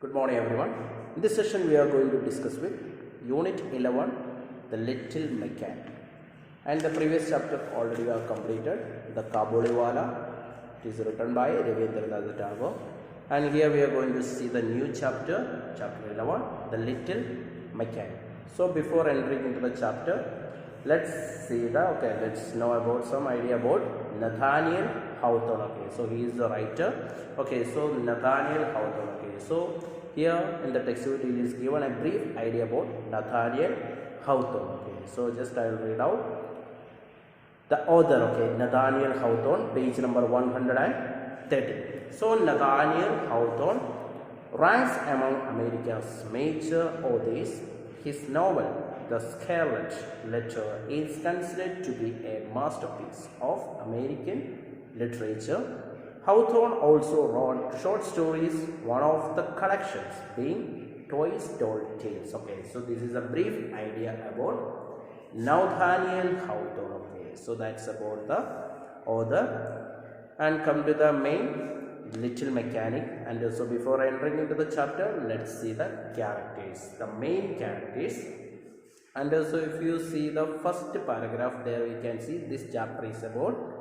Good morning everyone. In this session we are going to discuss with Unit 11, The Little Mechanic. And the previous chapter already we have completed, The Kabuliwala. It is written by Ravindranath Tagore. And here we are going to see the new chapter, chapter 11, The Little Mechanic. So before entering into the chapter, let's know about some idea about Nathaniel Hawthorne. Okay, so he is the writer. Okay, so Nathaniel Hawthorne. Okay, so here in the textbook it is given a brief idea about Nathaniel Hawthorne. Okay, so just I will read out the author. Okay, Nathaniel Hawthorne, page number 130. So Nathaniel Hawthorne ranks among America's major authors. His novel, The Scarlet Letter, is considered to be a masterpiece of American literature. Hawthorne also wrote short stories, one of the collections being Twice Told Tales. Okay, so this is a brief idea about Nathaniel Hawthorne. Okay, so that's about the author. And come to the main, Little Mechanic. And also before entering into the chapter, let's see the characters, the main characters. And also if you see the first paragraph, there we can see this chapter is about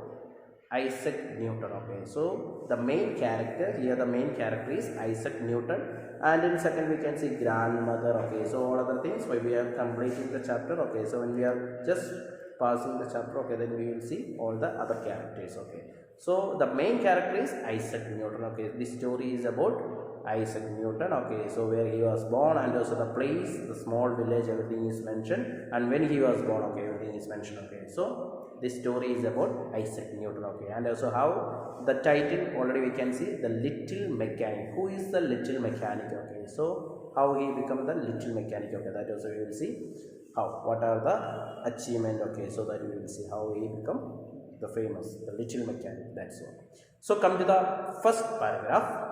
Isaac Newton. Okay, so the main character here, the main character is Isaac Newton, and in second we can see grandmother. Okay, so all other things why we are completing the chapter. Okay, so when we are just passing the chapter, okay, then we will see all the other characters. Okay, so the main character is Isaac Newton. Okay, this story is about Isaac Newton. Okay, so where he was born, and also the place, the small village, everything is mentioned, and when he was born, okay, everything is mentioned. Okay, so this story is about Isaac Newton. Okay, and also how the title already we can see, The Little Mechanic. Who is the little mechanic? Okay, so how he become the little mechanic. Okay, that also we will see how, what are the achievement. Okay, so that we will see how he become the famous, the little mechanic. That's all. So come to the first paragraph.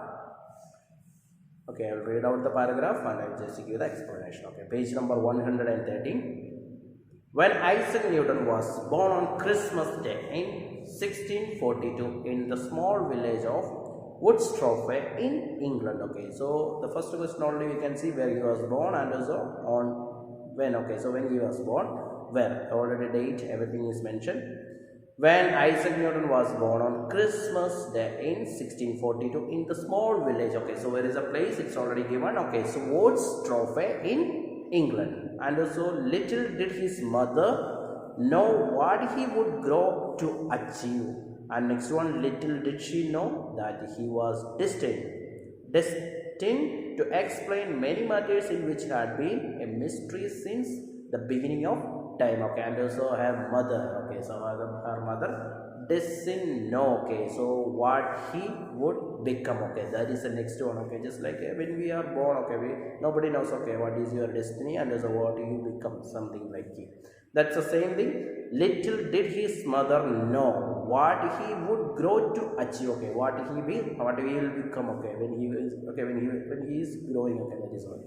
Okay, I will read out the paragraph and I will just give the explanation. Okay, page number 113. When Isaac Newton was born on Christmas Day in 1642 in the small village of Woodstock in England. Okay, so the first question only we can see where he was born, and also on when. Okay, so when he was born, where, already date, everything is mentioned. When Isaac Newton was born on Christmas Day in 1642 in the small village. Okay, so where is the place? It's already given. Okay, so Woodstock in England. And also little did his mother know what he would grow to achieve. And next one, little did she know that he was destined to explain many matters in which had been a mystery since the beginning of time. Okay, and also her mother. Okay, so her mother doesn't know. Okay, so what he would become. Okay, that is the next one. Okay, just like when we are born, okay, nobody knows, okay, what is your destiny, and also what you become, something like it. That's the same thing. Little did his mother know what he would grow to achieve. Okay, what he will become. Okay, when he is, okay, when he is growing. Okay, that is what.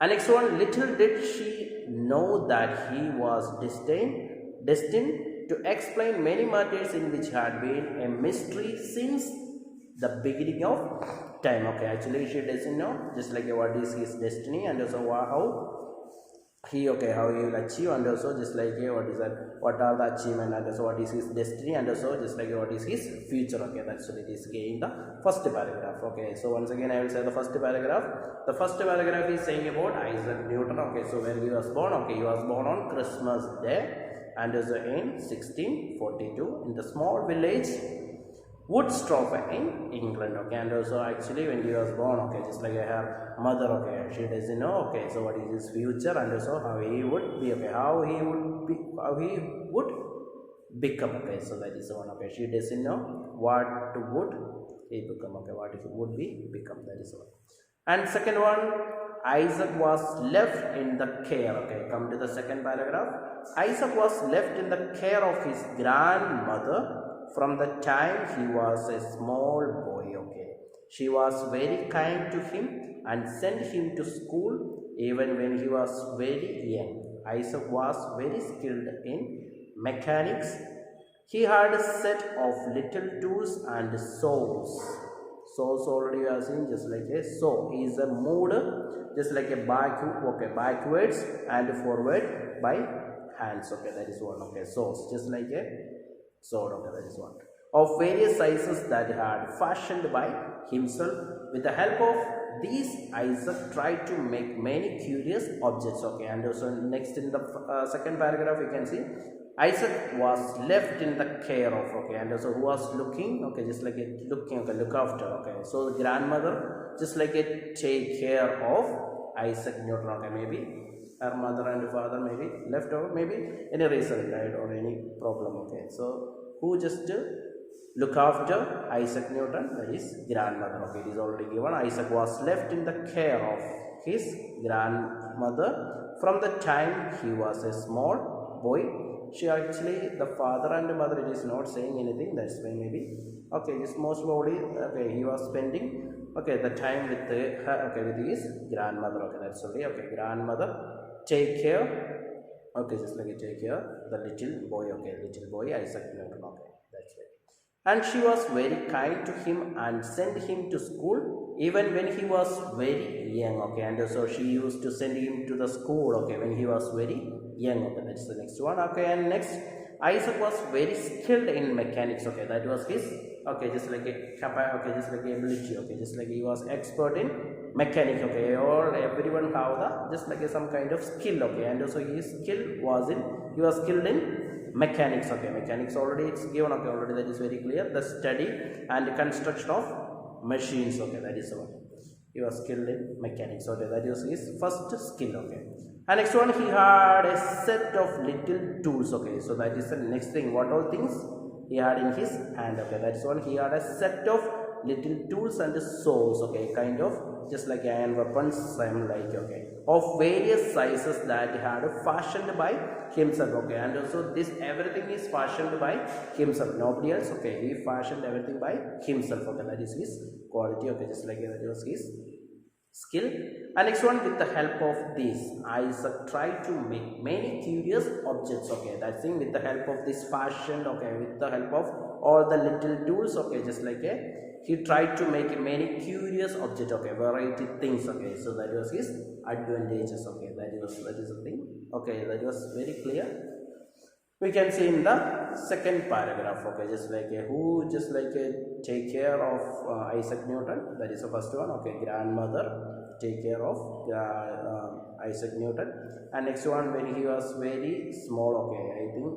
And next one, little did she know that he was destined to explain many matters in which had been a mystery since the beginning of time. Okay, actually she doesn't know, just like what is his destiny, and also how he, okay, how he will achieve, and also just like what is that, what are the achievement, and also what is his destiny, and also just like what is his future. Okay, that's what it is in the first paragraph. Okay, so once again I will say the first paragraph. The first paragraph is saying about Isaac Newton. Okay, so when he was born, okay, he was born on Christmas Day, and also in 1642 in the small village Woodstock in England. Okay, and also actually when he was born, okay, just like her mother, okay, she doesn't know, okay, so what is his future, and also how he would be, okay, how he would become. Okay, so that is one. Okay, she doesn't know what would he become. Okay, what he would become, that is one. And second one, Isaac was left in the care. Okay, come to the second paragraph. Isaac was left in the care of his grandmother from the time he was a small boy. Okay, she was very kind to him and sent him to school even when he was very young. Isaac was very skilled in mechanics. He had a set of little tools and saws Sows already we are seeing just like a sow. He is a moved just like a backwards and forward by hands. Okay, that is one. Okay, sows just like a sword. Okay, that is one. Of various sizes that he had fashioned by himself. With the help of these, Isaac tried to make many curious objects. Okay, and also next in the second paragraph you can see Isaac was left in the care of. Okay, and also who was looking. Okay, just like a looking. Okay, look after. Okay, so the grandmother just like a take care of Isaac Newton. Okay, maybe her mother and father maybe left over, maybe any reason died or any problem. Okay, so who just look after Isaac Newton? That is grandmother. Okay, it is already given. Isaac was left in the care of his grandmother from the time he was a small boy. She actually, the father and the mother, it is not saying anything. That's why maybe. Okay, just most probably. Okay, he was spending. Okay, the time with her. Okay, with his grandmother. Okay, that's already. Okay, grandmother take care. Okay, just like take care the little boy. Okay, little boy Isaac Newton. Okay, that's it. And she was very kind to him and sent him to school even when he was very young. Okay, and so she used to send him to the school. Okay, when he was very young. Okay, that's the next one. Okay, and next Isaac was very skilled in mechanics. Okay, that was his. Okay, just like okay, just like ability. Okay, just like he was expert in mechanics. Okay, or everyone have the just like some kind of skill. Okay, and also his skill was in he was skilled in mechanics. Okay, mechanics already it's given. Okay, already that is very clear. The study and construction of machines. Okay, that is one. He was skilled in mechanics. Okay, that is his first skill. Okay, and next one he had a set of little tools. Okay, so that is the next thing. What all things he had in his hand? Okay, that's one. He had a set of little tools and saws. Okay, kind of just like iron weapons, same like. Okay, of various sizes that he had fashioned by himself. Okay, and also this everything is fashioned by himself, nobody else. Okay, he fashioned everything by himself. Okay, that is his quality. Okay, just like that was his skill. And next one, with the help of this, Isaac tried to make many curious objects. Okay, that thing with the help of this fashion. Okay, with the help of all the little tools. Okay, just like he tried to make many curious objects. Okay, variety things. Okay, so that was his advantages. Okay, that is the thing. Okay, that was very clear. We can see in the second paragraph. Okay, just like who just like take care of Isaac Newton. That is the first one. Okay, grandmother take care of Isaac Newton. And next one, when he was very small. Okay, I think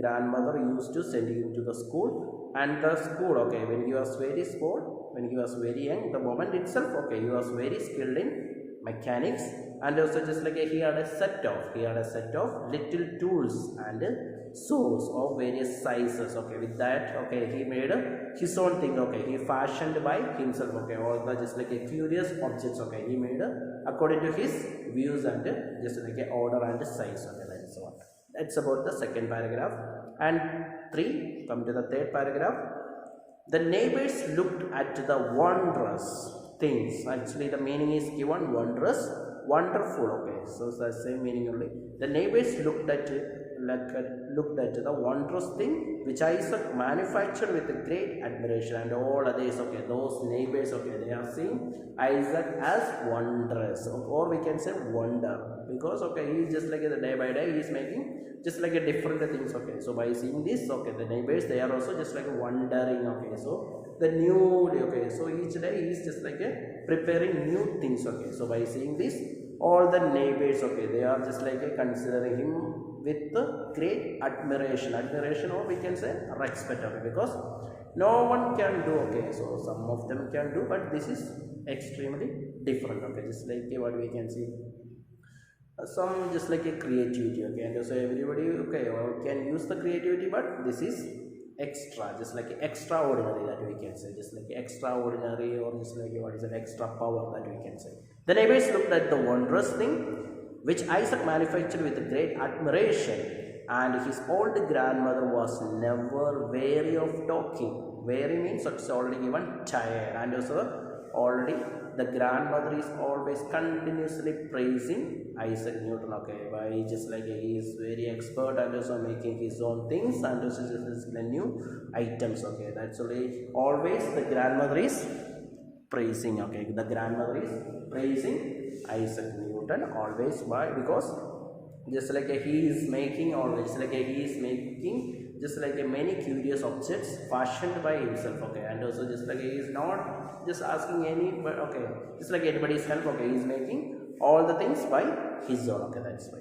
grandmother used to send him to the school. And the school. Okay, when he was very small, when he was very young, the moment itself. Okay, he was very skilled in mechanics. And also just like he had a set of little tools and saws of various sizes. Okay, with that, okay, he made his own thing. Okay, he fashioned by himself. Okay, all the just like curious objects. Okay, he made according to his views and just like order and size. Okay, that is one. That's about the second paragraph. And 3, come to the third paragraph. The neighbors looked at the wondrous things. Actually, the meaning is given wondrous, wonderful. Okay, so it's the same meaning only. The neighbors looked at the wondrous thing which Isaac manufactured with great admiration, and all others. Okay, those neighbors. Okay, they are seeing Isaac as wondrous, or we can say wonder, because okay, he is just like the day by day he is making just like a different things. Okay, so by seeing this, okay, the neighbors they are also just like wondering. Okay, so the new day. Okay, so each day he is just like preparing new things. Okay, so by seeing this, all the neighbors, okay, they are just like considering him with great admiration, or we can say respect. Okay, because no one can do. Okay, so some of them can do, but this is extremely different. Okay, just like what we can see. Some just like a creativity. Okay, and so everybody can use the creativity, but this is extra, just like extraordinary, that we can say, just like extraordinary, or just like what is an extra power, that we can say. The neighbors looked at the wondrous thing which Isaac manufactured with great admiration, and his old grandmother was never weary of talking. Weary means it's already given tired, and also already the grandmother is always continuously praising Isaac Newton. Okay, why? Just like he is very expert and also making his own things and also just the new items. Okay, that's only always the grandmother is praising, okay, the grandmother is praising Isaac Newton always. Why? Because just like he is making, or just like he is making just like many curious objects fashioned by himself, okay, and also just like he is not just asking any, but okay, just like anybody's help, okay, he is making all the things by his own, okay, that's why.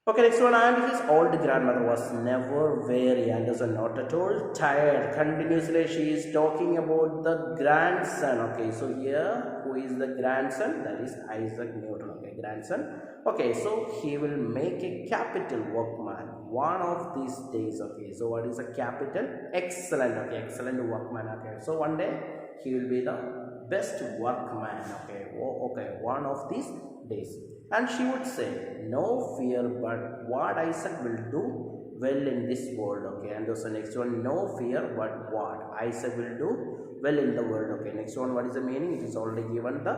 Okay, next one. And his old grandmother was never weary and was not at all tired. Continuously, she is talking about the grandson. Okay, so here, who is the grandson? That is Isaac Newton. Okay, grandson. Okay, so he will make a capital workman one of these days. Okay, so what is a capital? Excellent. Okay, excellent workman. Okay, so one day he will be the best workman. Okay, okay, one of these days. And she would say, no fear, but what Isaac will do well in this world. Okay, and also next one, no fear, but what Isaac will do well in the world. Okay, next one, what is the meaning? It is already given the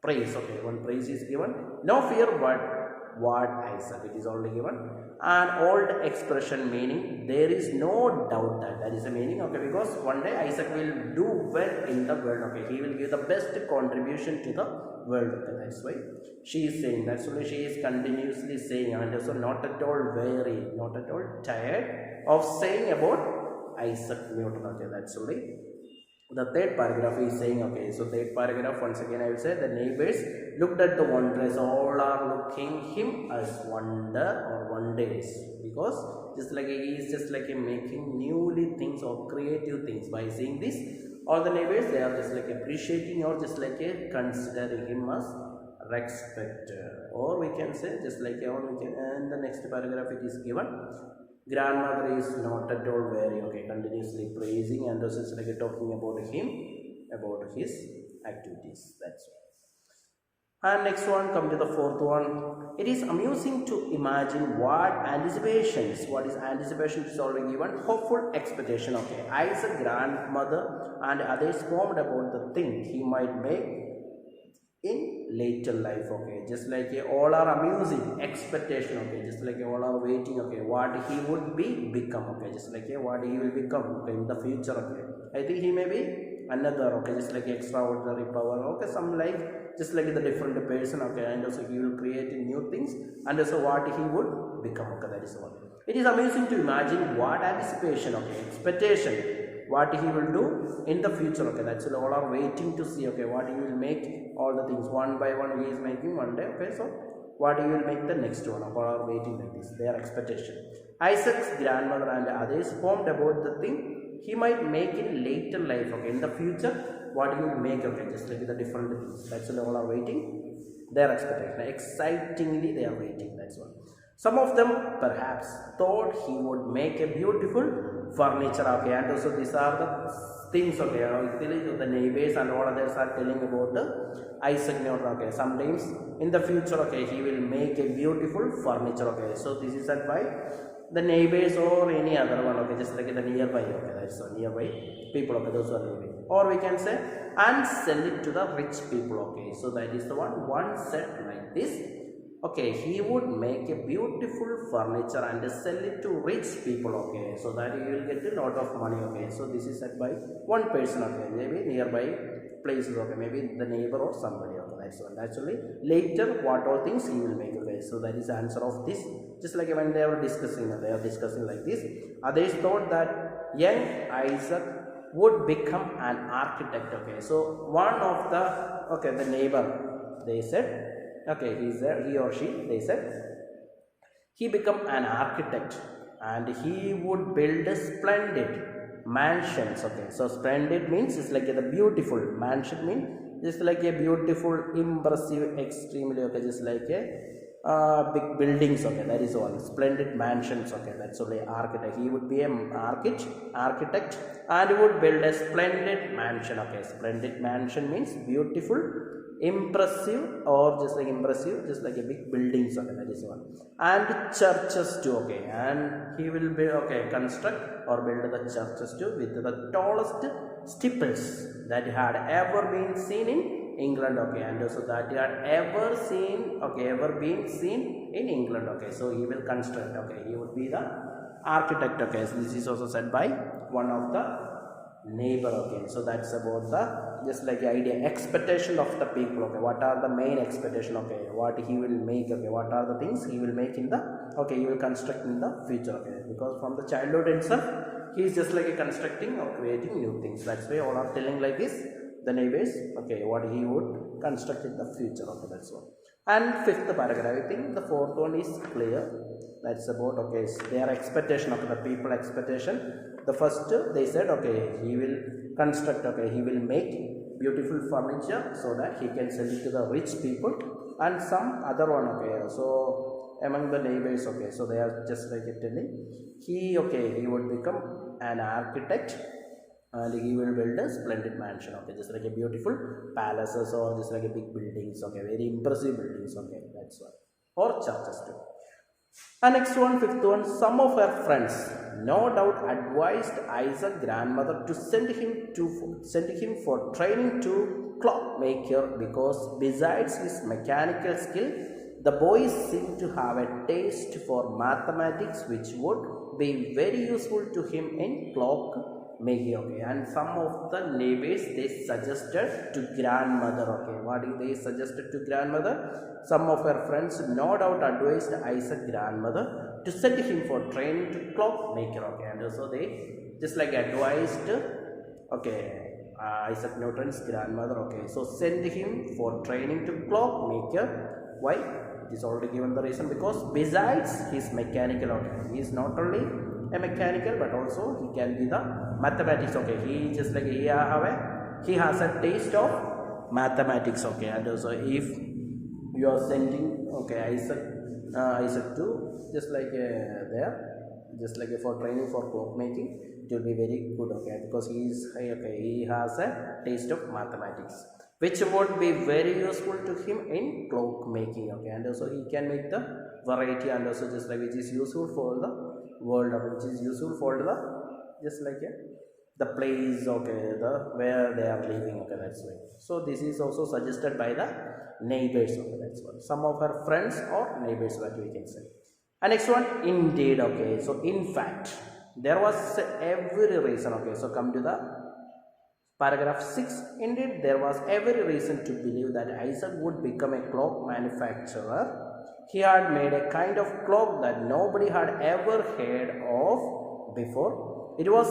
praise. Okay, one praise is given. No fear, but what Isaac, it is already given. An old expression meaning there is no doubt that is the meaning. Okay, because one day Isaac will do well in the world. Okay, he will give the best contribution to the world. Okay, that's why she is saying, that's why she is continuously saying, and also not at all weary, not at all tired of saying about Isaac Newton. Okay, that's why the third paragraph is saying, okay, so third paragraph, once again I will say, the neighbors looked at the wonders, all are looking him as wonder or wonders, because just like he is just like making newly things or creative things. By saying this, all the neighbors, they are just like appreciating or just like considering him as respect, or we can say just like, or we can, and the next paragraph it is given, grandmother is not at all weary, okay, continuously praising and also like talking about him, about his activities. That's all. And next one, come to the fourth one. It is amusing to imagine what anticipations, what is anticipation is already given, hopeful expectation. Okay, Isaac's grandmother and others formed about the thing he might make in later life. Okay, just like all are amusing expectation. Okay, just like all are waiting. Okay, what he would become. Okay, just like what he will become. Okay, in the future. Okay, I think he may be another. Okay, just like extraordinary power. Okay, some like just like the different person. Okay, and also he will create new things, and also what he would become. Okay, that is one. It is amusing to imagine what anticipation. Okay, expectation, what he will do in the future. Okay, that's all are waiting to see. Okay, what he will make, all the things one by one he is making one day. Okay, so what he will make the next one, all are waiting like this, their expectation. Isaac's grandmother and others formed about the thing he might make in later life. Okay, in the future what he will make. Okay, just like the different things, that's all are waiting, their expectation, excitingly they are waiting. That's one. Some of them perhaps thought he would make a beautiful furniture. Okay, and also these are the things. Okay, the neighbors and all others are telling about Isaac Newton. Okay, sometimes in the future, okay, he will make a beautiful furniture. Okay, so this is said by the neighbors or any other one. Okay, just like the nearby. Okay, that's so nearby people. Okay, those who are living, or we can say and sell it to the rich people. Okay, so that is the one said like this. Okay, he would make a beautiful furniture and sell it to rich people. Okay, so that you will get a lot of money. Okay, so this is said by one person. Okay, maybe nearby places. Okay, maybe the neighbor or somebody. Okay, that's one. Actually, later what all things he will make. Okay, so that is the answer of this. Just like when they are discussing like this. Others thought that young Isaac would become an architect. Okay, so one of the neighbor, they said, okay, he or she, they said he become an architect and he would build a splendid mansions. Okay, so splendid means it's like the beautiful, mansion means just like a beautiful, impressive, extremely. Okay, just like a big buildings. Okay, that is all, splendid mansions. Okay, that's only architect. He would be an architect and would build a splendid mansion. Okay, splendid mansion means beautiful, impressive, or just like impressive, just like a big buildings. Okay, that is one. And churches too. Okay, and he will be construct or build the churches too with the tallest steeples that had ever been seen in England. Okay, and also that had ever been seen in England. Okay, so he will construct. Okay, he would be the architect. Okay, so this is also said by one of the neighbor. Okay, so that's about the just like the idea expectation of the people. Okay, what are the main expectation? Okay, what he will make. Okay, what are the things he will make in the, okay, he will construct in the future. Okay, because from the childhood itself he is just like a constructing or creating new things. That's why all are telling like this, the neighbors, okay, what he would construct in the future. Okay, that's all. And fifth paragraph, I think the fourth one is clear. That's about, okay, their expectation of the people expectation. The first they said, okay, he will construct, okay, he will make beautiful furniture so that he can sell it to the rich people. And some other one, okay, so among the neighbors, okay, so they are just like telling he, okay, he would become an architect and he will build a splendid mansion. Okay, just like a beautiful palaces or just like a big buildings. Okay, very impressive buildings. Okay, that's one. Or churches too. And next one, fifth one, some of her friends no doubt advised Isaac's grandmother to send him for training to clockmaker, because besides his mechanical skill, the boy seemed to have a taste for mathematics, which would be very useful to him in clock making. Okay, and some of the neighbors they suggested to grandmother. Okay, what did they suggested to grandmother? Some of her friends no doubt advised Isaac's grandmother to send him for training to clockmaker. Okay, and so they just like advised, okay, Isaac Newton's grandmother. Okay, so send him for training to clockmaker. Why? It is already given the reason, because besides his mechanical, okay, he is not only a mechanical but also he can be the mathematics. Okay, he just like he has a taste of mathematics. Okay, and also if you are sending, okay, Isaac to just like there, just like for training for clockmaking, it will be very good. Okay, because he has a taste of mathematics, which would be very useful to him in clock making. Okay, and also he can make the variety, and also just like which is useful for the world, which is useful for the just like the place, okay, the where they are living. Okay, that's why. So this is also suggested by the neighbors. Okay, that's what some of her friends or neighbors, what we can say. And next one, indeed. Okay, so in fact there was every reason. Okay, so come to the paragraph 6. Indeed, there was every reason to believe that Isaac would become a clock manufacturer. He had made a kind of clock that nobody had ever heard of before. It was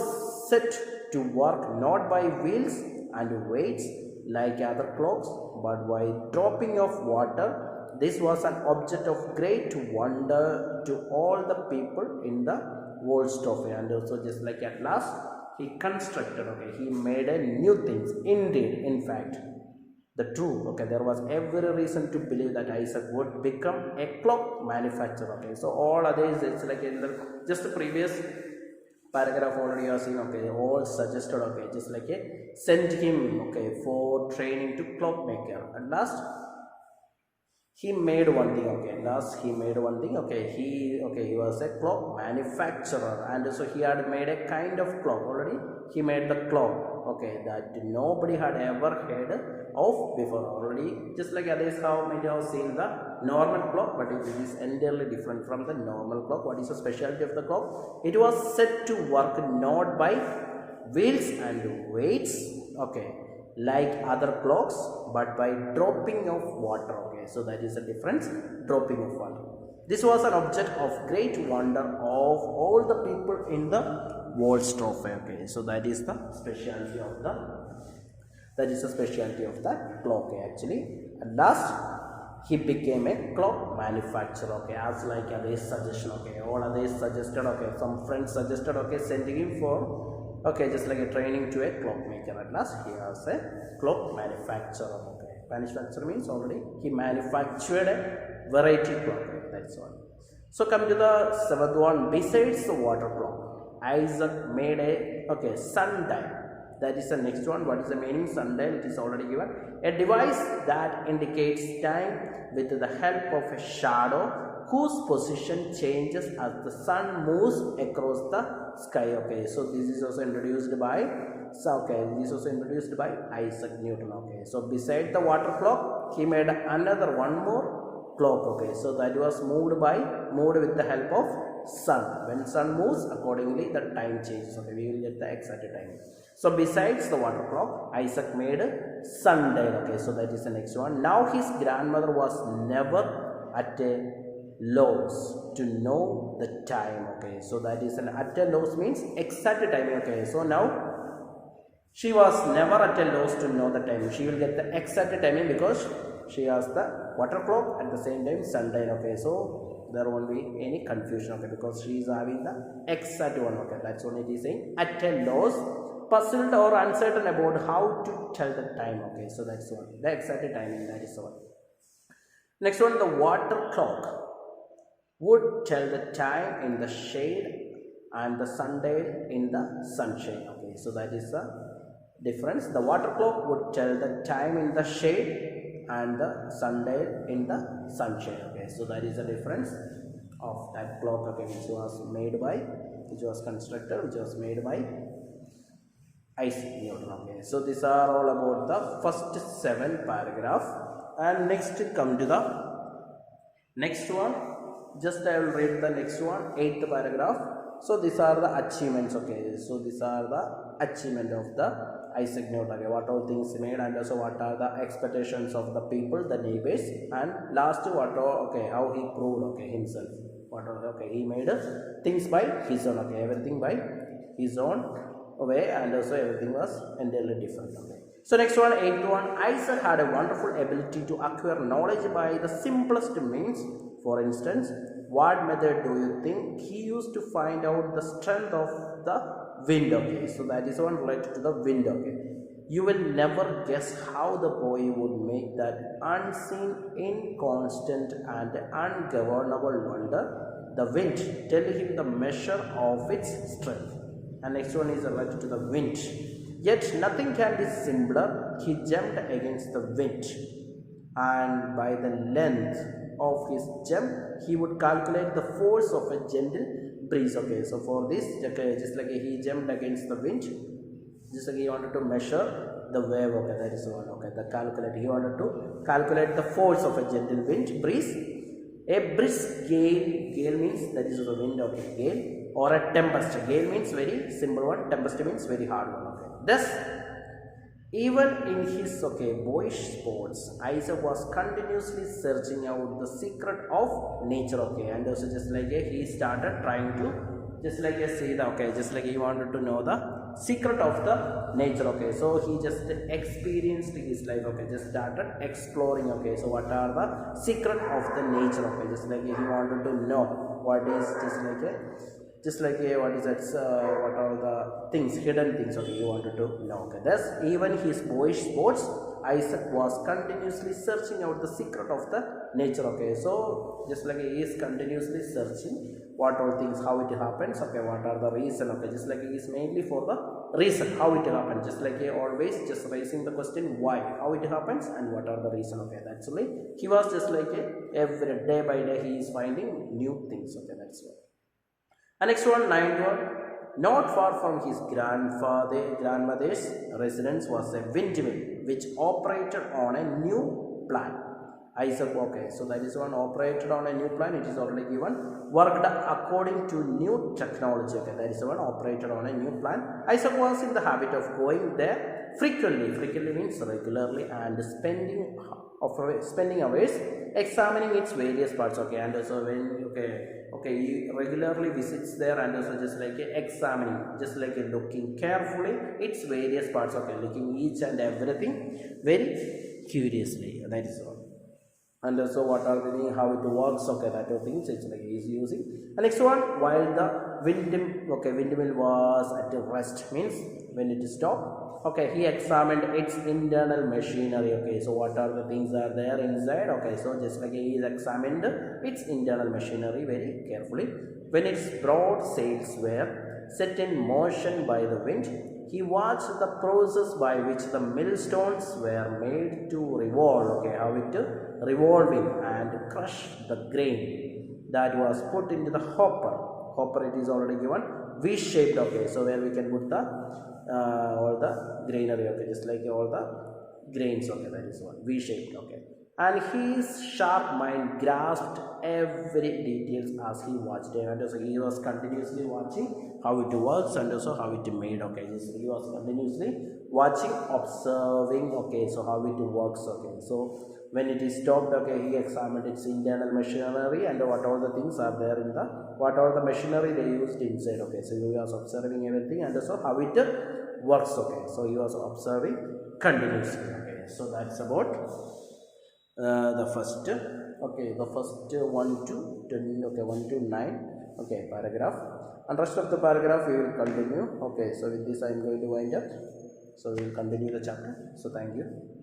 set to work not by wheels and weights like other clocks, but by dropping of water. This was an object of great wonder to all the people in the Woolstoff. And also just like at last he constructed, okay, he made a new things. Indeed, in fact, the true, okay, there was every reason to believe that Isaac would become a clock manufacturer. Okay, so all others, it's like in the just the previous paragraph already you have seen, okay, all suggested, okay, just like a sent him, okay, for training to clockmaker. At last he made one thing. Okay, last he made one thing. Okay, he was a clock manufacturer, and so he had made a kind of clock already. He made the clock, okay, that nobody had ever heard of before already. Just like others how many have seen the normal clock, but it is entirely different from the normal clock. What is the specialty of the clock? It was set to work not by wheels and weights, okay, like other clocks, but by dropping of water. Okay, so that is the difference, dropping of water. This was an object of great wonder of all the people in the Woolstoff. Okay, so that is the specialty of the clock actually. At last he became a clock manufacturer. Okay, as like others suggestion. Okay, all others suggested, okay, some friends suggested, okay, sending him for, okay, just like a training to a clockmaker. At last he was a clock manufacturer. Okay, manufacturer means already he manufactured a variety clock. Okay, that's all. So come to the seventh one. Besides the water clock, Isaac made a, okay, sundial. That is the next one. What is the meaning? Sundial, it is already given. A device that indicates time with the help of a shadow whose position changes as the sun moves across the sky. Okay, so this is also introduced by Isaac Newton. Okay, so beside the water clock, he made another one more clock. Okay, so that was moved with the help of sun. When sun moves, accordingly the time changes. Okay, we will get the exact time. So besides the water clock, Isaac made sundial. Okay, so that is the next one. Now his grandmother was never at a loss to know the time. Okay, so that is an at a loss means exact timing. Okay, so now she was never at a loss to know the time. She will get the exact timing because she has the water clock at the same time sundial. Okay, so there won't be any confusion. Okay, because she is having the exact one. Okay, that's what it is saying. At a loss, puzzled or uncertain about how to tell the time. Okay, so that's one. The exact timing, that is one. Next one, the water clock would tell the time in the shade and the sundial in the sunshine. Okay, so that is the difference. The water clock would tell the time in the shade and the sundial in the sunshine. Okay, so that is the difference of that clock. Okay, which was constructed, which was made by Isaac Newton. Okay, so these are all about the first 7 paragraph, and next come to the next one. Just I will read the next one, 8th paragraph. So these are the achievements. Okay, so these are the achievement of the Isaac Newton. Okay, what all things he made, and also what are the expectations of the people, the neighbors, and last what all, okay, how he proved, okay, himself. What all, okay, he made things by his own. Okay, everything by his own way, and also everything was entirely different. Okay, so next one, 8th one. Isaac had a wonderful ability to acquire knowledge by the simplest means. For instance, what method do you think he used to find out the strength of the wind? Okay, so that is one related to the wind. Okay, you will never guess how the boy would make that unseen, inconstant and ungovernable wonder, the wind, tell him the measure of its strength. And next one is related to the wind. Yet nothing can be simpler. He jumped against the wind, and by the length of his jump, he would calculate the force of a gentle breeze. Okay, so for this, okay, just like he jumped against the wind, just like he wanted to measure the wave. Okay, that is one. Okay, the calculate, he wanted to calculate the force of a gentle wind breeze. A brisk gale means that is the wind. Okay, gale, or a tempest. Gale means very simple one, tempest means very hard one. Okay, thus even in his, okay, boyish sports, Isaac was continuously searching out the secret of nature. Okay, and also just like he started trying to just like see the, okay, just like he wanted to know the secret of the nature. Okay, so he just experienced his life. Okay, just started exploring. Okay, so what are the secret of the nature? Okay, just like he wanted to know what is just like what is that, what are the things, hidden things. Okay, he wanted to know. Okay, thus even his boyish sports, Isaac was continuously searching out the secret of the nature. Okay, so just like he is continuously searching what all things, how it happens. Okay, what are the reason. Okay, just like he is mainly for the reason how it happens, just like he always just raising the question why, how it happens, and what are the reason. Okay, that's why he was just like every day by day he is finding new things. Okay, that's why. And next one, 9th one. Not far from his grandmother's residence was a windmill which operated on a new plan. Isaac, okay, so that is one, operated on a new plan. It is already given. Worked according to new technology. Okay, that is one, operated on a new plan. Isaac was in the habit of going there frequently. Frequently means regularly, and spending hours examining its various parts. Okay, and also when he regularly visits there, and also just like examining, just like looking carefully its various parts. Okay, looking each and everything very curiously. That is all. And also what are the, how it works. Okay, that of things it's like he is using. And next one, while the windmill was at rest means when it stopped. Okay, he examined its internal machinery. Okay, so what are the things are there inside. Okay, so just like he examined its internal machinery very carefully. When its broad sails were set in motion by the wind, he watched the process by which the millstones were made to revolve. Okay, how it revolving and crush the grain that was put into the hopper. Hopper, it is already given, V-shaped. Okay, so where we can put the all the granary. Okay, just like all the grains. Okay, that is one, V-shaped. Okay, and his sharp mind grasped every details as he watched it. And so he was continuously watching how it works and also how it made. Okay, so he was continuously watching, observing. Okay, so how it works. Okay, so when it is stopped, okay, he examined its internal machinery and what all the things are there in the, what all the machinery they used inside. Okay, so he was observing everything and also how it works. Okay, so he was observing continuously. Okay, so that's about the first, okay, the first 1 to 10, okay, 1 to 9, okay, paragraph, and rest of the paragraph we will continue. Okay, so with this I am going to wind up, so we will continue the chapter. So thank you.